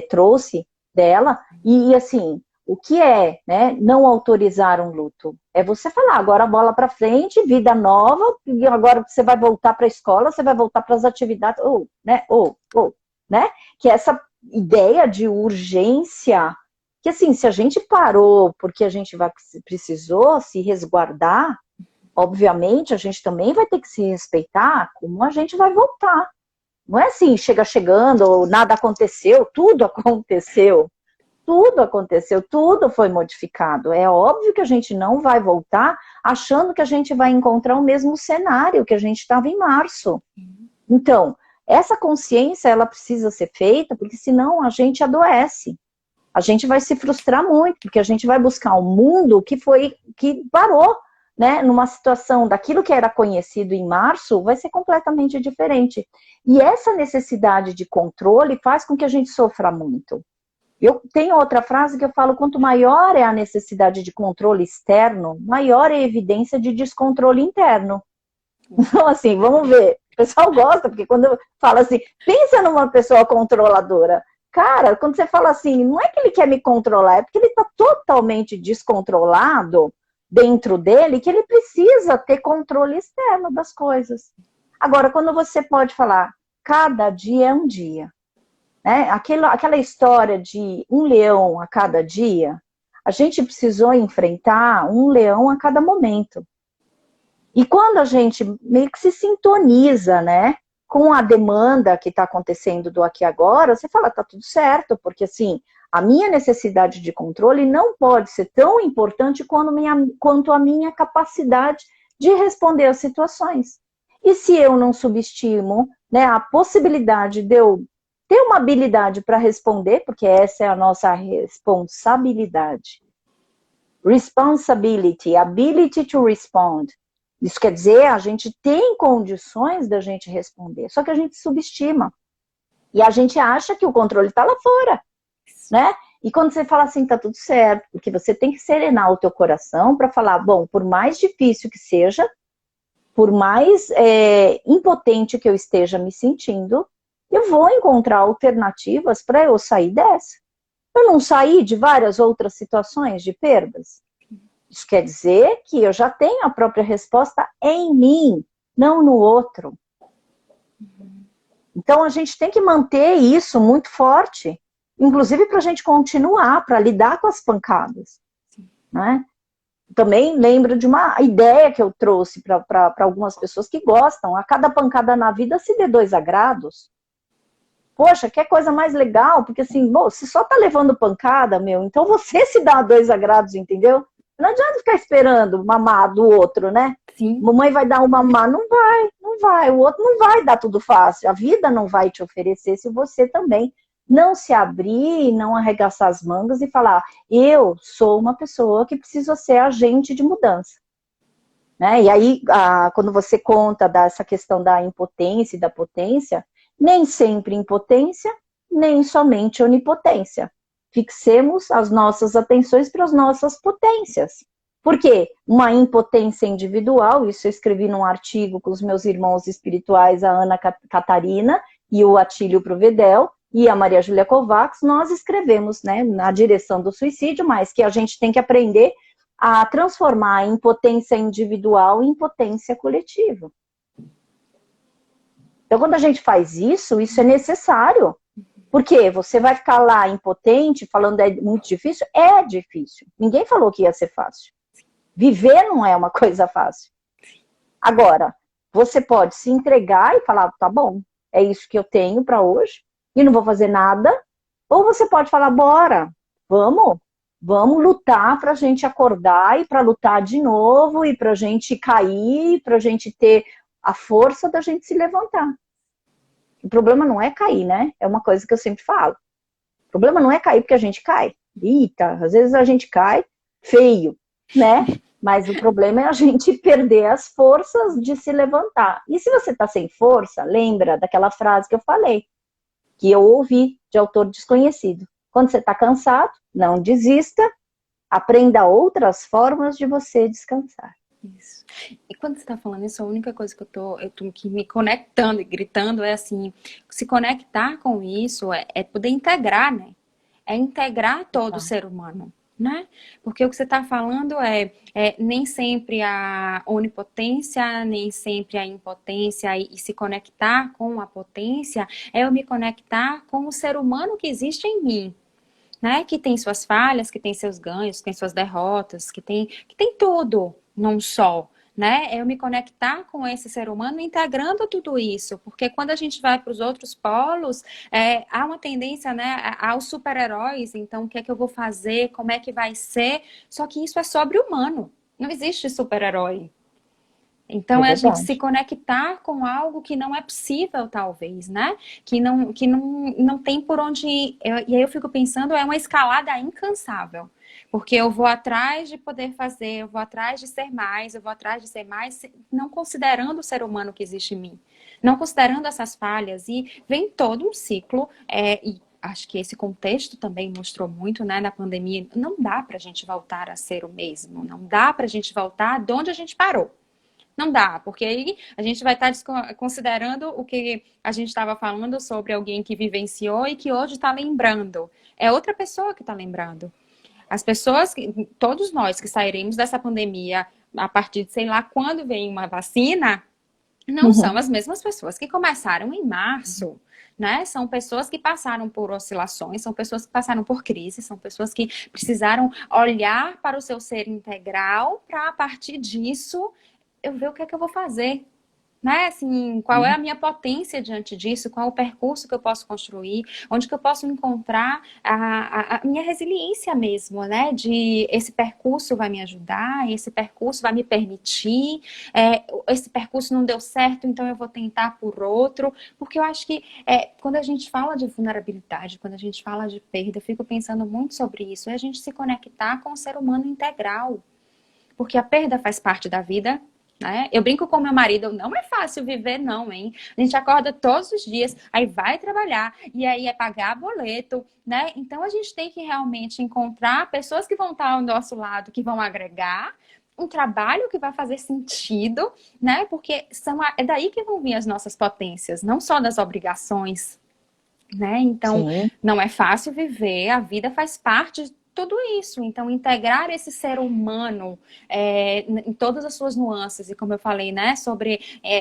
trouxe dela. E, assim, o que é, né? Não autorizar um luto? É você falar, agora a bola para frente, vida nova, e agora você vai voltar para a escola, você vai voltar para as atividades, né? Que essa ideia de urgência, que assim, se a gente parou porque a gente precisou se resguardar, obviamente a gente também vai ter que se respeitar como a gente vai voltar. Não é assim, chegando, ou nada aconteceu, tudo aconteceu, tudo foi modificado. É óbvio que a gente não vai voltar achando que a gente vai encontrar o mesmo cenário que a gente estava em março. Então, essa consciência, ela precisa ser feita, porque senão a gente adoece. A gente vai se frustrar muito, porque a gente vai buscar um mundo que parou, né, numa situação daquilo que era conhecido em março, vai ser completamente diferente. E essa necessidade de controle faz com que a gente sofra muito. Eu tenho outra frase que eu falo, quanto maior é a necessidade de controle externo, maior é a evidência de descontrole interno. Então, assim, vamos ver. O pessoal gosta, porque quando eu falo assim, pensa numa pessoa controladora. Cara, quando você fala assim, não é que ele quer me controlar, é porque ele está totalmente descontrolado dentro dele, que ele precisa ter controle externo das coisas. Agora, quando você pode falar, cada dia é um dia, né? Aquela história de um leão a cada dia, a gente precisou enfrentar um leão a cada momento. E quando a gente meio que se sintoniza, né, com a demanda que está acontecendo do aqui e agora, você fala, tá tudo certo, porque assim, a minha necessidade de controle não pode ser tão importante quanto a minha capacidade de responder às situações. E se eu não subestimo, né, a possibilidade de eu ter uma habilidade para responder, porque essa é a nossa responsabilidade. Responsibility, ability to respond. Isso quer dizer, a gente tem condições da gente responder, só que a gente subestima. E a gente acha que o controle está lá fora, né? E quando você fala assim, tá tudo certo, porque você tem que serenar o teu coração para falar, bom, por mais difícil que seja, por mais impotente que eu esteja me sentindo, eu vou encontrar alternativas para eu sair dessa. Eu não saí de várias outras situações de perdas. Isso quer dizer que eu já tenho a própria resposta em mim, não no outro. Então, a gente tem que manter isso muito forte, inclusive para a gente continuar, para lidar com as pancadas. Né? Também lembro de uma ideia que eu trouxe para algumas pessoas que gostam. A cada pancada na vida se dê 2 agrados. Poxa, que coisa mais legal, porque assim, você só tá levando pancada, então você se dá 2 agrados, entendeu? Não adianta ficar esperando mamar do outro, né? Sim. Mamãe vai dar um mamar, não vai. O outro não vai dar tudo fácil. A vida não vai te oferecer se você também não se abrir, não arregaçar as mangas e falar, eu sou uma pessoa que precisa ser agente de mudança. Né? E aí, quando você conta dessa questão da impotência e da potência, nem sempre impotência, nem somente onipotência. Fixemos as nossas atenções para as nossas potências. Por quê? Uma impotência individual, isso eu escrevi num artigo com os meus irmãos espirituais, a Ana Catarina e o Atílio Provedel, e a Maria Júlia Kovacs, nós escrevemos, né, na direção do suicídio, mas que a gente tem que aprender a transformar a impotência individual em impotência coletiva. Então, quando a gente faz isso, isso é necessário. Porque você vai ficar lá impotente, falando é muito difícil? É difícil. Ninguém falou que ia ser fácil. Viver não é uma coisa fácil. Agora, você pode se entregar e falar, tá bom, é isso que eu tenho para hoje, e não vou fazer nada. Ou você pode falar, bora, vamos lutar para a gente acordar e para lutar de novo, e para a gente cair, para a gente ter a força da gente se levantar. O problema não é cair, né? É uma coisa que eu sempre falo. O problema não é cair porque a gente cai. Eita, às vezes a gente cai feio, né? Mas o problema é a gente perder as forças de se levantar. E se você está sem força, lembra daquela frase que eu falei, que eu ouvi de autor desconhecido. Quando você está cansado, não desista, aprenda outras formas de você descansar. Isso. E quando você está falando isso, a única coisa que eu tô aqui me conectando e gritando é assim, se conectar com isso é poder integrar, né? É integrar todo o ser humano, né? Porque o que você está falando nem sempre a onipotência, nem sempre a impotência e se conectar com a potência é eu me conectar com o ser humano que existe em mim. Né, que tem suas falhas, que tem seus ganhos, que tem suas derrotas, que tem tudo num só, né? É eu me conectar com esse ser humano integrando tudo isso, porque quando a gente vai para os outros polos, há uma tendência, né, aos super-heróis, então o que é que eu vou fazer, como é que vai ser, só que isso é sobre-humano, não existe super-herói. Então, é a gente se conectar com algo que não é possível, talvez, né? Que não tem por onde ir. E aí eu fico pensando, é uma escalada incansável. Porque eu vou atrás de poder fazer, eu vou atrás de ser mais, eu vou atrás de ser mais, não considerando o ser humano que existe em mim. Não considerando essas falhas. E vem todo um ciclo, e acho que esse contexto também mostrou muito, né, na pandemia. Não dá pra gente voltar a ser o mesmo. Não dá pra gente voltar de onde a gente parou. Não dá, porque aí a gente vai estar considerando o que a gente estava falando sobre alguém que vivenciou e que hoje está lembrando. É outra pessoa que está lembrando. As pessoas, todos nós que sairemos dessa pandemia a partir de sei lá quando vem uma vacina, não são as mesmas pessoas que começaram em março. Né? São pessoas que passaram por oscilações, são pessoas que passaram por crises, são pessoas que precisaram olhar para o seu ser integral para, a partir disso, eu ver o que é que eu vou fazer, né? Assim, qual é a minha potência diante disso, qual é o percurso que eu posso construir, onde que eu posso encontrar a minha resiliência mesmo, né? De esse percurso vai me ajudar, esse percurso vai me permitir, esse percurso não deu certo, então eu vou tentar por outro, porque eu acho que quando a gente fala de vulnerabilidade, quando a gente fala de perda, eu fico pensando muito sobre isso, é a gente se conectar com o ser humano integral, porque a perda faz parte da vida. Né? Eu brinco com meu marido, não é fácil viver não, hein? A gente acorda todos os dias, aí vai trabalhar, e aí é pagar boleto, né? Então a gente tem que realmente encontrar pessoas que vão estar ao nosso lado, que vão agregar, um trabalho que vai fazer sentido, né? Porque é daí que vão vir as nossas potências, não só das obrigações, né? Então, sim, não é fácil viver, a vida faz parte de tudo isso. Então, integrar esse ser humano em todas as suas nuances, e como eu falei, né, sobre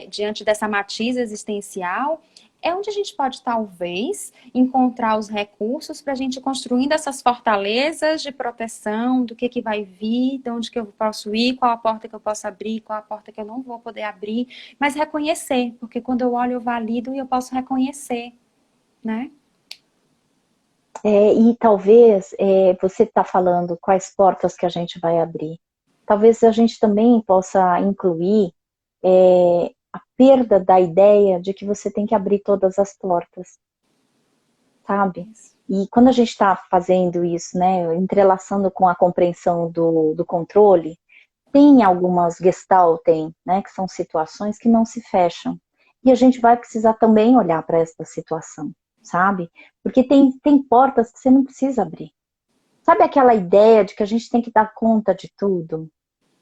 diante dessa matiz existencial, é onde a gente pode, talvez, encontrar os recursos para a gente construindo essas fortalezas de proteção, do que vai vir, de onde que eu posso ir, qual a porta que eu posso abrir, qual a porta que eu não vou poder abrir, mas reconhecer, porque quando eu olho, eu valido e eu posso reconhecer, né? E talvez você está falando quais portas que a gente vai abrir. Talvez a gente também possa incluir a perda da ideia de que você tem que abrir todas as portas, sabe? E quando a gente está fazendo isso, né, entrelaçando com a compreensão do controle, tem algumas gestaltem, né, que são situações que não se fecham. E a gente vai precisar também olhar para essa situação, sabe? Porque tem portas que você não precisa abrir. Sabe aquela ideia de que a gente tem que dar conta de tudo?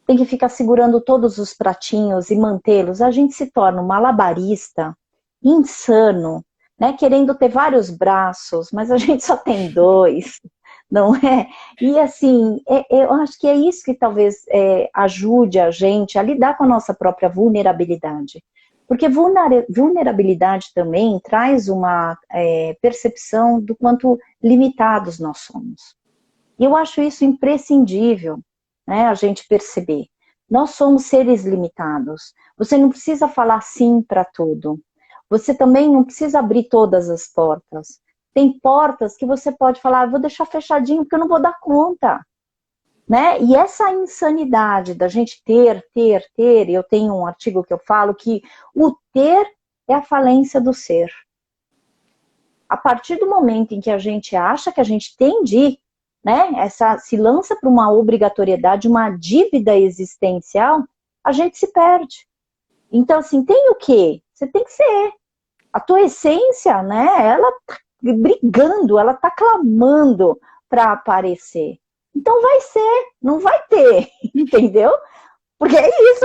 Tem que ficar segurando todos os pratinhos e mantê-los. A gente se torna um malabarista insano, né? Querendo ter vários braços, mas a gente só tem dois, não é? E assim, eu acho que é isso que talvez ajude a gente a lidar com a nossa própria vulnerabilidade. Porque vulnerabilidade também traz uma percepção do quanto limitados nós somos. E eu acho isso imprescindível, né, a gente perceber. Nós somos seres limitados. Você não precisa falar sim para tudo. Você também não precisa abrir todas as portas. Tem portas que você pode falar, vou deixar fechadinho porque eu não vou dar conta. Né? E essa insanidade da gente ter, e eu tenho um artigo que eu falo que o ter é a falência do ser. A partir do momento em que a gente acha que a gente tem de, né, se lança para uma obrigatoriedade, uma dívida existencial, a gente se perde. Então, assim, tem o quê? Você tem que ser. A tua essência, né, ela tá brigando, ela tá clamando para aparecer. Então vai ser, não vai ter, entendeu? Porque é isso,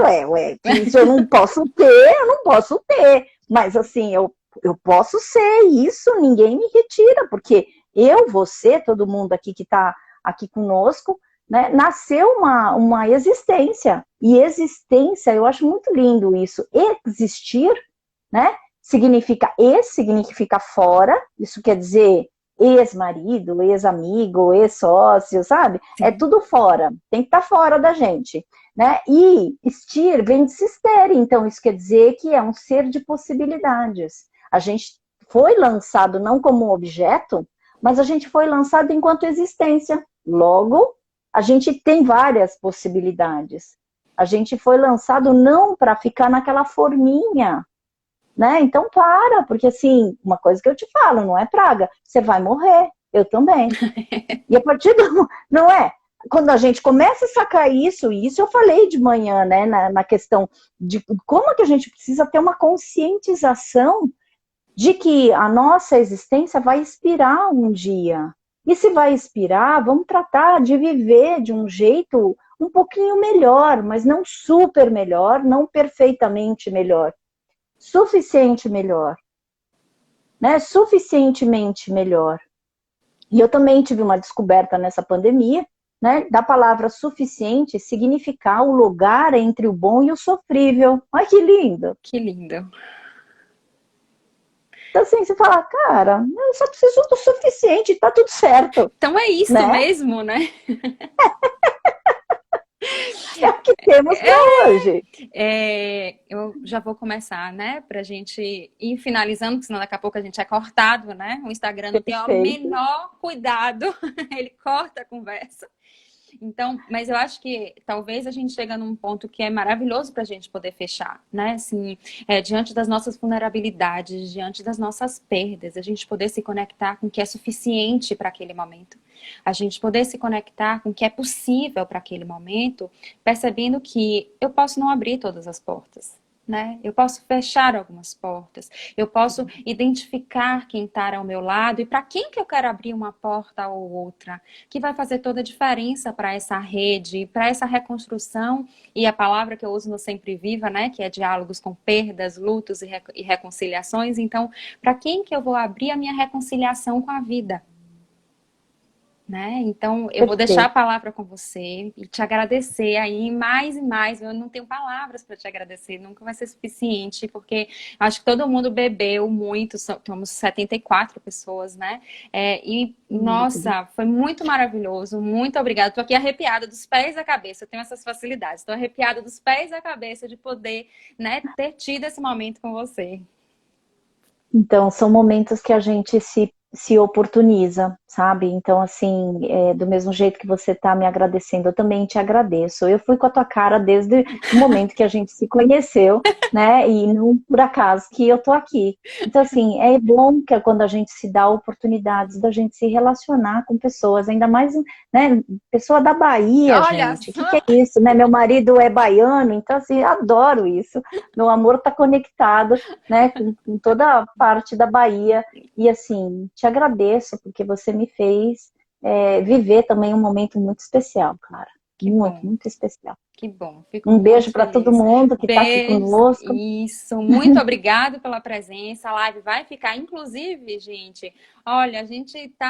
isso eu não posso ter, eu não posso ter. Mas assim, eu posso ser isso, ninguém me retira, porque eu, você, todo mundo aqui que está aqui conosco, né, nasceu uma existência. E existência, eu acho muito lindo isso. Existir, né? Significa fora, isso quer dizer ex-marido, ex-amigo, ex-sócio, sabe? Sim. É tudo fora, tem que estar fora da gente, né? E estir vem de sister, então isso quer dizer que é um ser de possibilidades. A gente foi lançado não como um objeto, mas a gente foi lançado enquanto existência. Logo, a gente tem várias possibilidades. A gente foi lançado não para ficar naquela forminha, né? Então porque assim, uma coisa que eu te falo, não é praga, você vai morrer, eu também. E a partir do, não é? Quando a gente começa a sacar isso, e isso eu falei de manhã, né, na questão de como que a gente precisa ter uma conscientização de que a nossa existência vai expirar um dia. E se vai expirar, vamos tratar de viver de um jeito um pouquinho melhor, mas não super melhor, não perfeitamente melhor. Suficiente melhor, né? Suficientemente melhor. E eu também tive uma descoberta nessa pandemia, né? Da palavra suficiente significar o lugar entre o bom e o sofrível. Ai, que lindo! Que lindo. Então, assim, você fala, cara, eu só preciso do suficiente, tá tudo certo, Então é isso né? mesmo, né? É o que temos para hoje. Eu já vou começar, né? Pra gente ir finalizando, porque senão daqui a pouco a gente é cortado, né? O Instagram não tem o Perfeito. menor cuidado, ele corta a conversa. Então, mas eu acho que talvez a gente chega num ponto que é maravilhoso para a gente poder fechar, né? Assim, diante das nossas vulnerabilidades, diante das nossas perdas, a gente poder se conectar com o que é suficiente para aquele momento. A gente poder se conectar com o que é possível para aquele momento, percebendo que eu posso não abrir todas as portas. Né? Eu posso fechar algumas portas, eu posso identificar quem está ao meu lado e para quem que eu quero abrir uma porta ou outra, que vai fazer toda a diferença para essa rede, para essa reconstrução, e a palavra que eu uso no Sempre Viva, né, que é diálogos com perdas, lutos e reconciliações. Então, para quem que eu vou abrir a minha reconciliação com a vida? Né? Então, eu vou deixar a Perfeito. palavra com você e te agradecer aí mais e mais. Eu não tenho palavras para te agradecer, nunca vai ser suficiente, porque acho que todo mundo bebeu muito, somos 74 pessoas, né? Nossa, foi muito maravilhoso, muito obrigada. Estou aqui arrepiada dos pés à cabeça, eu tenho essas facilidades, estou arrepiada dos pés à cabeça de poder, né, ter tido esse momento com você. Então, são momentos que a gente se oportuniza, sabe? Então, assim, do mesmo jeito que você está me agradecendo, eu também te agradeço. Eu fui com a tua cara desde o momento que a gente se conheceu, né? E não por acaso que eu tô aqui. Então, assim, é bom que quando a gente se dá oportunidades da gente se relacionar com pessoas, ainda mais, né? Pessoa da Bahia, Olha gente. O que só! é isso, né? Meu marido é baiano, então, assim, adoro isso. Meu amor tá conectado, né? Com toda a parte da Bahia. E assim, te agradeço porque você me fez viver também um momento muito especial, Clara. Que Muito, bom. muito especial. Que bom, fico Um muito beijo para todo feliz. mundo que está aqui Beijo, conosco. isso. Muito obrigado pela presença. A live vai ficar, inclusive, gente. Olha,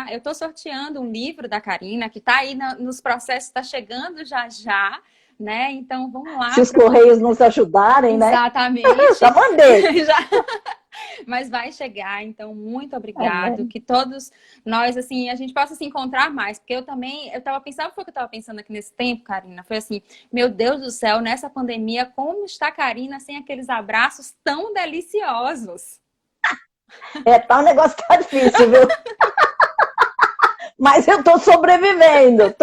eu estou sorteando um livro da Karina que está aí nos processos, está chegando já já. né? Então vamos lá. Se os Correios nos ajudarem, né? Exatamente. Já mandei. Já. Mas vai chegar, então muito obrigado, que todos nós, assim, a gente possa se encontrar mais, porque eu tava pensando, sabe o que eu tava pensando aqui nesse tempo, Karina? Foi assim, meu Deus do céu, nessa pandemia, como está a Karina sem aqueles abraços tão deliciosos? Tá um negócio que tá difícil, viu? Mas eu tô sobrevivendo,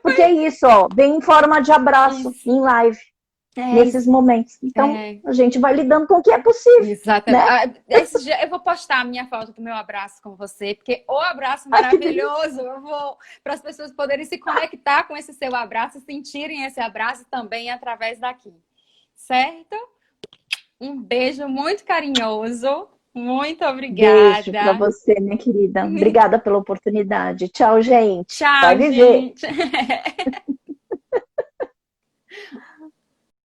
porque é isso, ó, vem em forma de abraço, em live. Nesses momentos. Então, a gente vai lidando com o que é possível. Exatamente. Né? Esse dia eu vou postar a minha foto do meu abraço com você, porque o abraço maravilhoso, eu vou para as pessoas poderem se conectar com esse seu abraço, sentirem esse abraço também através daqui. Certo? Um beijo muito carinhoso. Muito obrigada. Beijo para você, minha querida. Obrigada pela oportunidade. Tchau, gente. Tchau, Vai viver. gente.